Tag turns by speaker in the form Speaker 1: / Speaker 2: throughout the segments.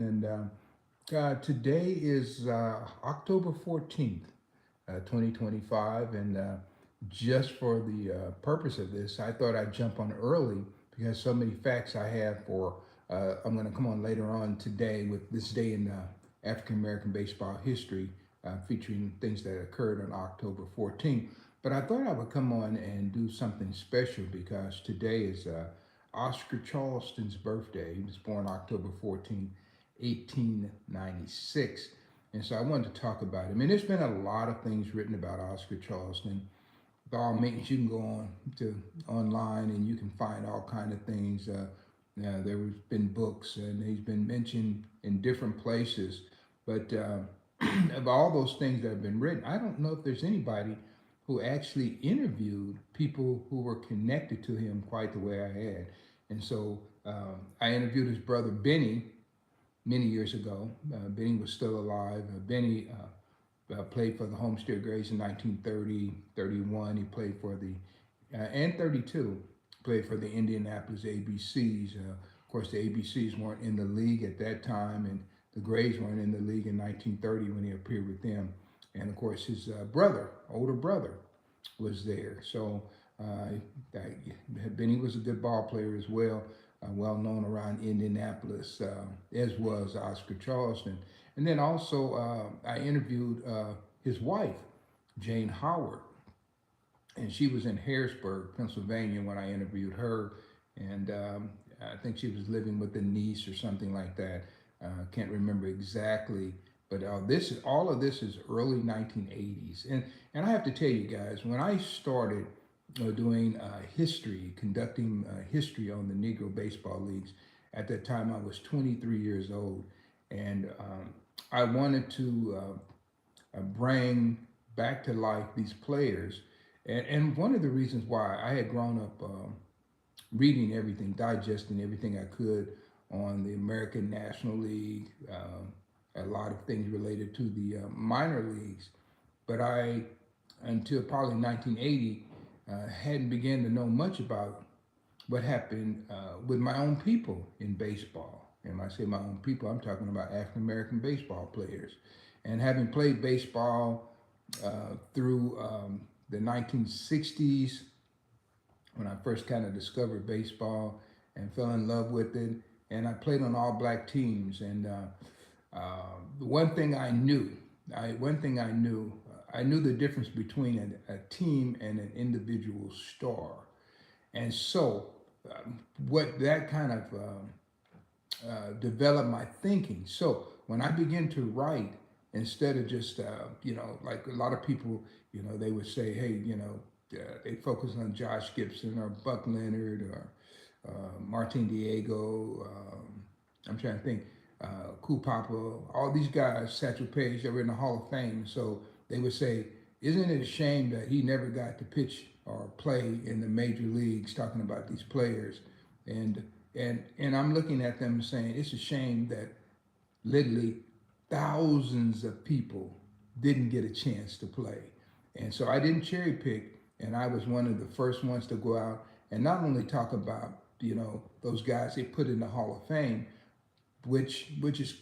Speaker 1: And today is October 14th, 2025. And just for the purpose of this, I thought I'd jump on early because so many facts I have for. I'm going to come on later on today with this day in African American baseball history, featuring things that occurred on October 14th. But I thought I would come on and do something special because today is Oscar Charleston's birthday. He was born October 14th, 1896. And so I wanted to talk about him. And there's been a lot of things written about Oscar Charleston. By all means, you can go on to online and you can find all kind of things. There's been books and he's been mentioned in different places. But of all those things that have been written, I don't know if there's anybody who actually interviewed people who were connected to him quite the way I had. And so I interviewed his brother Benny many years ago. Benny was still alive. Benny played for the Homestead Grays in 1930, 31. He played for the, and 32, played for the Indianapolis ABCs. Of course, the ABCs weren't in the league at that time, and the Grays weren't in the league in 1930 when he appeared with them. And of course, his older brother, was there. So Benny was a good ball player as well, well known around Indianapolis, as was Oscar Charleston. And then also I interviewed his wife, Jane Howard, and she was in Harrisburg, Pennsylvania when I interviewed her. And I think she was living with a niece or something like that. Can't remember exactly, but all of this is early 1980s. And I have to tell you guys, when I started doing history, conducting history on the Negro Baseball Leagues, at that time I was 23 years old. And I wanted to bring back to life these players. And one of the reasons why I had grown up reading everything, digesting everything I could on the American National League, a lot of things related to the minor leagues. But until probably 1980, hadn't begun to know much about what happened with my own people in baseball. And when I say my own people, I'm talking about African American baseball players. And having played baseball through the 1960s, when I first kind of discovered baseball and fell in love with it, and I played on all black teams. And one thing I knew, I knew the difference between a team and an individual star. And so, what that kind of developed my thinking. So when I began to write, instead of just like a lot of people, they would say, hey, they focus on Josh Gibson or Buck Leonard or Martin Diego. I'm trying to think. Cool Papa, all these guys, Satchel Paige, that were in the Hall of Fame. So they would say, isn't it a shame that he never got to pitch or play in the major leagues, talking about these players? And I'm looking at them saying, it's a shame that literally thousands of people didn't get a chance to play. And so I didn't cherry pick, and I was one of the first ones to go out and not only talk about, those guys they put in the Hall of Fame, which is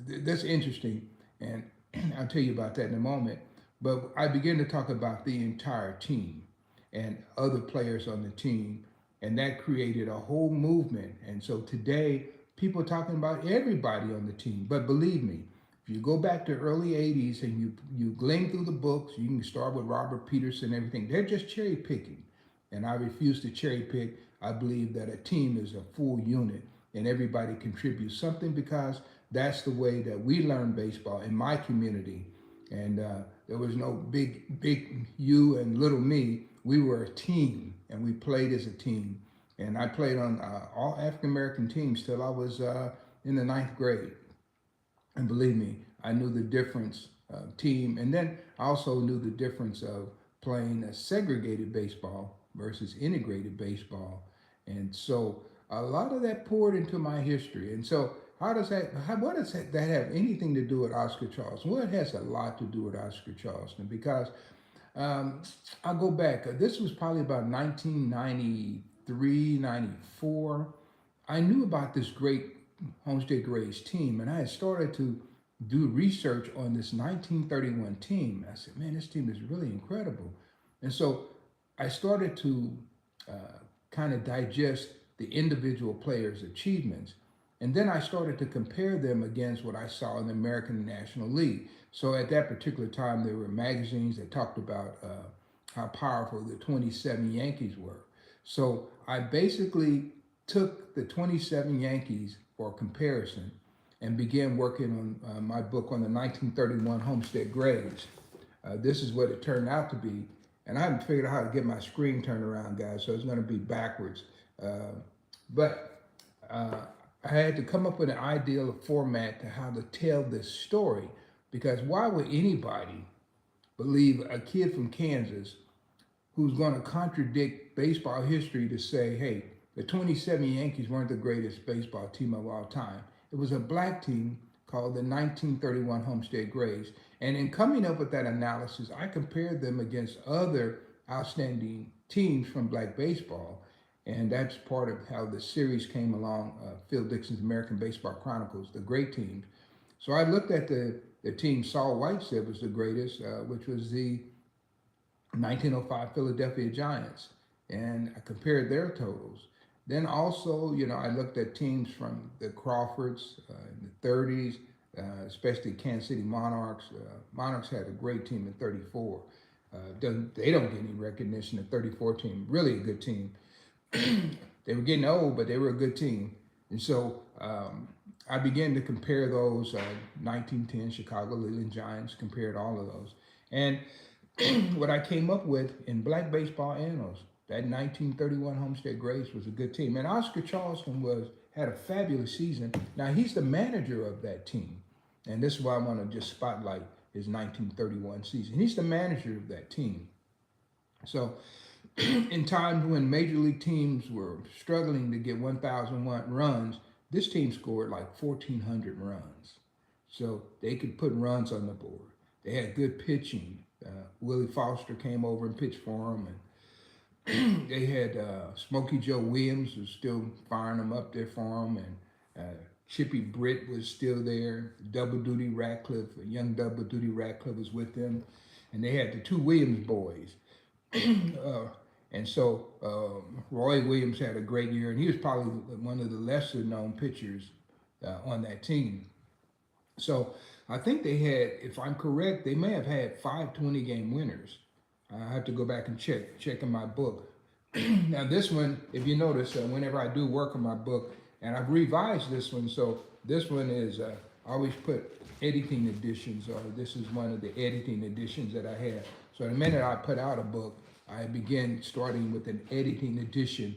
Speaker 1: that's interesting, and I'll tell you about that in a moment. But I began to talk about the entire team and other players on the team, and that created a whole movement. And so today, people are talking about everybody on the team. But believe me, if you go back to early 80s and you glean through the books, you can start with Robert Peterson and everything. They're just cherry picking. And I refuse to cherry pick. I believe that a team is a full unit and everybody contributes something, because that's the way that we learn baseball in my community. And there was no big you and little me. We were a team, and we played as a team. And I played on all African American teams till I was in the ninth grade. And believe me, I knew the difference of team. And then I also knew the difference of playing a segregated baseball versus integrated baseball. And so a lot of that poured into my history. And so what does that have anything to do with Oscar Charleston? Well, it has a lot to do with Oscar Charleston, because I'll go back. This was probably about 1993, 94. I knew about this great Homestead Grays team, and I had started to do research on this 1931 team. I said, man, this team is really incredible. And so I started to kind of digest the individual players' achievements. And then I started to compare them against what I saw in the American National League. So at that particular time, there were magazines that talked about how powerful the 27 Yankees were. So I basically took the 27 Yankees for comparison and began working on my book on the 1931 Homestead Grays. This is what it turned out to be. And I haven't figured out how to get my screen turned around, guys, so it's going to be backwards. But I had to come up with an ideal format to how to tell this story, because why would anybody believe a kid from Kansas who's going to contradict baseball history to say, hey, the 27 Yankees weren't the greatest baseball team of all time? It was a black team called the 1931 Homestead Grays. And in coming up with that analysis, I compared them against other outstanding teams from black baseball. And that's part of how the series came along, Phil Dixon's American Baseball Chronicles, the great teams. So I looked at the team Saul White said was the greatest, which was the 1905 Philadelphia Giants. And I compared their totals. Then also, I looked at teams from the Crawfords in the 30s, especially Kansas City Monarchs. Monarchs had a great team in 34. They don't get any recognition. The 34 team, really a good team. They were getting old, but they were a good team. And so I began to compare those 1910 Chicago Leland Giants, compared all of those. And what I came up with in Black Baseball Annals, that 1931 Homestead Grays was a good team. And Oscar Charleston had a fabulous season. Now, he's the manager of that team. And this is why I want to just spotlight his 1931 season. He's the manager of that team. So in times when major league teams were struggling to get 1,001 runs, this team scored like 1,400 runs. So they could put runs on the board. They had good pitching. Willie Foster came over and pitched for them. And they had Smokey Joe Williams, who was still firing them up there for them. And Chippy Britt was still there. Double Duty Ratcliffe, a young Double Duty Ratcliffe was with them. And they had the two Williams boys. And so Roy Williams had a great year, and he was probably one of the lesser known pitchers on that team. So I think they had, if I'm correct, they may have had 5 20-game winners. I have to go back and check in my book. Now this one, if you notice, whenever I do work on my book, and I've revised this one, so this one is, I always put editing editions, or this is one of the editing editions that I have. So the minute I put out a book, I begin starting with an editing edition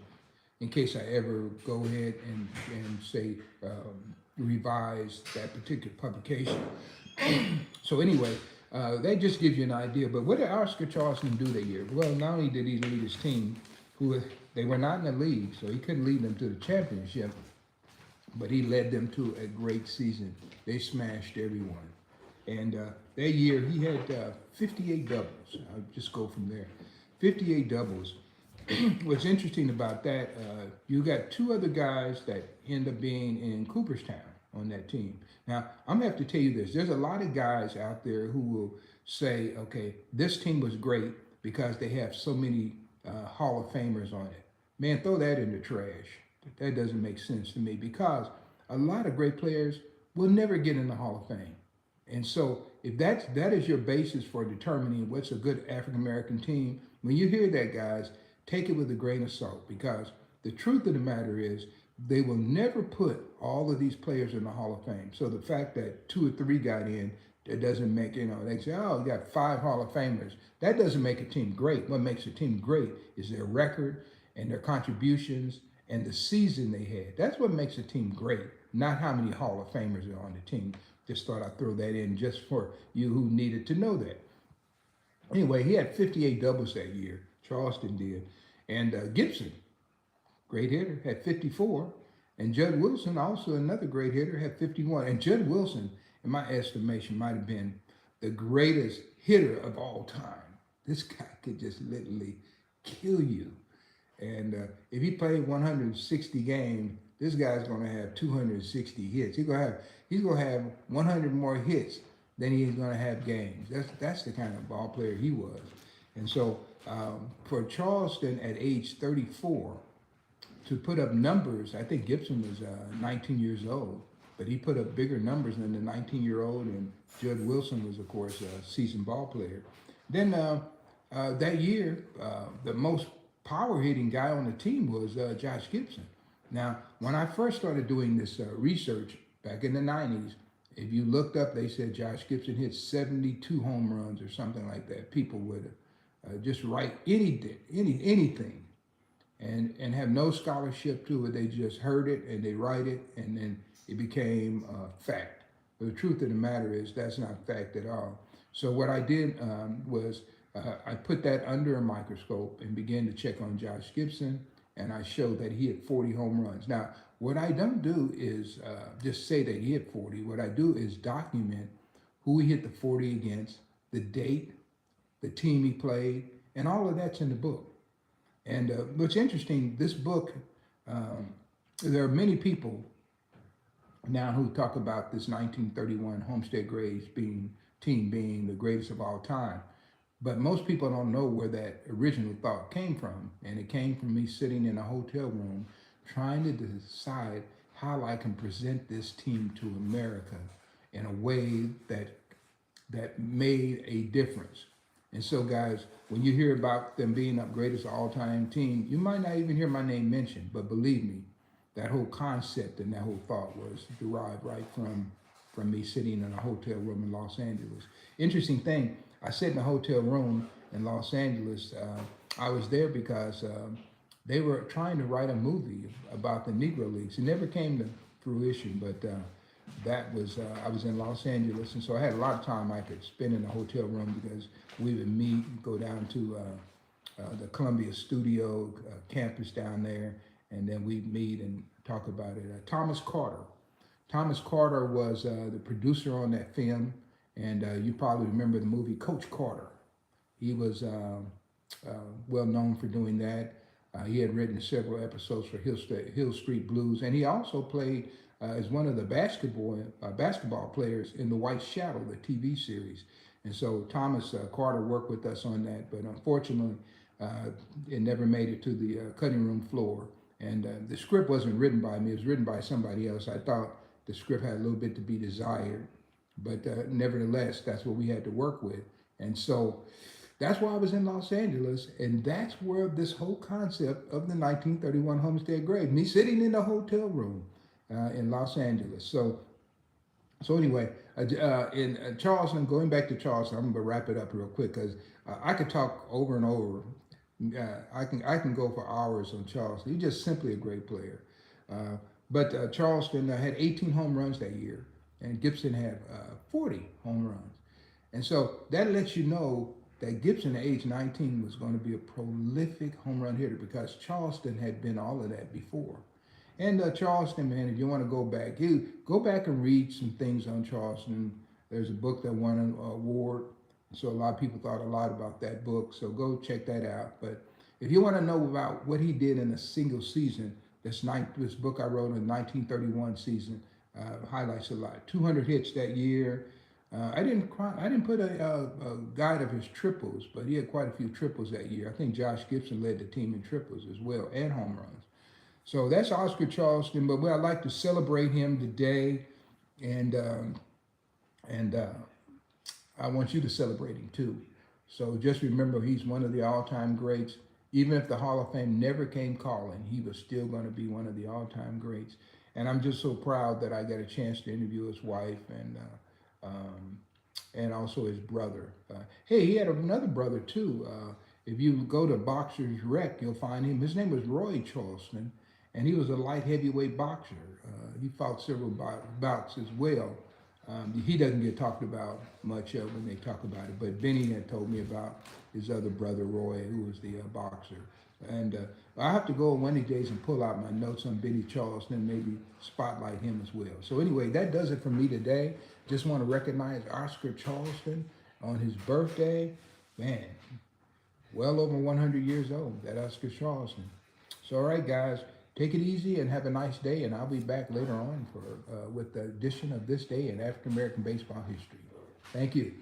Speaker 1: in case I ever go ahead and say revise that particular publication. So anyway, that just gives you an idea. But what did Oscar Charleston do that year? Well, not only did he lead his team, they were not in the league, so he couldn't lead them to the championship, but he led them to a great season. They smashed everyone. And that year, he had 58 doubles. I'll just go from there. 58 doubles. What's interesting about that, you got 2 other guys that end up being in Cooperstown on that team. Now, I'm gonna have to tell you this. There's a lot of guys out there who will say, okay, this team was great because they have so many Hall of Famers on it. Man, throw that in the trash. That doesn't make sense to me, because a lot of great players will never get in the Hall of Fame. And so if that is your basis for determining what's a good African-American team, when you hear that, guys, take it with a grain of salt, because the truth of the matter is they will never put all of these players in the Hall of Fame. So the fact that 2 or 3 got in, that doesn't make, they say, oh, you got 5 Hall of Famers. That doesn't make a team great. What makes a team great is their record and their contributions and the season they had. That's what makes a team great, not how many Hall of Famers are on the team. Just thought I'd throw that in just for you who needed to know that. Anyway, he had 58 doubles that year. Charleston did. And Gibson, great hitter, had 54. And Judd Wilson, also another great hitter, had 51. And Judd Wilson, in my estimation, might have been the greatest hitter of all time. This guy could just literally kill you. And if he played 160 games, this guy's going to have 260 hits. He's going to have 100 more hits than he's going to have games. That's the kind of ball player he was. And so for Charleston at age 34 to put up numbers, I think Gibson was 19 years old, but he put up bigger numbers than the 19-year-old, and Judd Wilson was, of course, a seasoned ball player. Then that year, the most power hitting guy on the team was Josh Gibson. Now, when I first started doing this research back in the 90s, if you looked up, they said Josh Gibson hit 72 home runs or something like that. People would just write anything and have no scholarship to it. They just heard it and they write it, and then it became fact. But the truth of the matter is that's not fact at all. So what I did was I put that under a microscope and began to check on Josh Gibson, and I showed that he hit 40 home runs. Now, what I don't do is just say that he hit 40. What I do is document who he hit the 40 against, the date, the team he played, and all of that's in the book. And what's interesting, this book, there are many people now who talk about this 1931 Homestead Grays team being the greatest of all time. But most people don't know where that original thought came from. And it came from me sitting in a hotel room trying to decide how I can present this team to America in a way that made a difference. And so, guys, when you hear about them being up greatest all-time team, you might not even hear my name mentioned, but believe me, that whole concept and that whole thought was derived right from me sitting in a hotel room in Los Angeles. Interesting thing, I sat in a hotel room in Los Angeles. I was there because they were trying to write a movie about the Negro Leagues. It never came to fruition, but that was, I was in Los Angeles, and so I had a lot of time I could spend in a hotel room because we would meet, go down to the Columbia studio campus down there, and then we'd meet and talk about it. Thomas Carter was the producer on that film, and you probably remember the movie Coach Carter. He was well known for doing that. He had written several episodes for Hill Street Blues, and he also played as one of the basketball players in The White Shadow, the TV series. And so Thomas Carter worked with us on that, but unfortunately, it never made it to the cutting room floor. And the script wasn't written by me, it was written by somebody else. I thought the script had a little bit to be desired, but nevertheless, that's what we had to work with. And so that's why I was in Los Angeles, and that's where this whole concept of the 1931 Homestead Grays, me sitting in a hotel room in Los Angeles. So anyway, in Charleston, going back to Charleston, I'm gonna wrap it up real quick because I could talk over and over. I can go for hours on Charleston. He's just simply a great player. But Charleston had 18 home runs that year, and Gibson had 40 home runs. And so that lets you know that Gibson at age 19 was going to be a prolific home run hitter because Charleston had been all of that before. And Charleston, man, if you want to go back and read some things on Charleston. There's a book that won an award. So a lot of people thought a lot about that book. So go check that out. But if you want to know about what he did in a single season, this book I wrote in the 1931 season highlights a lot. 200 hits that year. I didn't put a guide of his triples, but he had quite a few triples that year. I think Josh Gibson led the team in triples as well, and home runs. So that's Oscar Charleston, but I'd like to celebrate him today, and I want you to celebrate him too. So just remember, he's one of the all-time greats. Even if the Hall of Fame never came calling, he was still going to be one of the all-time greats. And I'm just so proud that I got a chance to interview his wife and also his brother. Hey, he had another brother too. If you go to Boxer's Rec, you'll find him. His name was Roy Charleston, and he was a light heavyweight boxer. He fought several bouts as well. He doesn't get talked about much when they talk about it, but Benny had told me about his other brother, Roy, who was the boxer. And I have to go one of these days and pull out my notes on Benny Charleston and maybe spotlight him as well. So anyway, that does it for me today. Just want to recognize Oscar Charleston on his birthday. Man, well over 100 years old, that Oscar Charleston. So all right, guys, Take it easy and have a nice day. And I'll be back later on for with the edition of This Day in African American Baseball History. Thank you.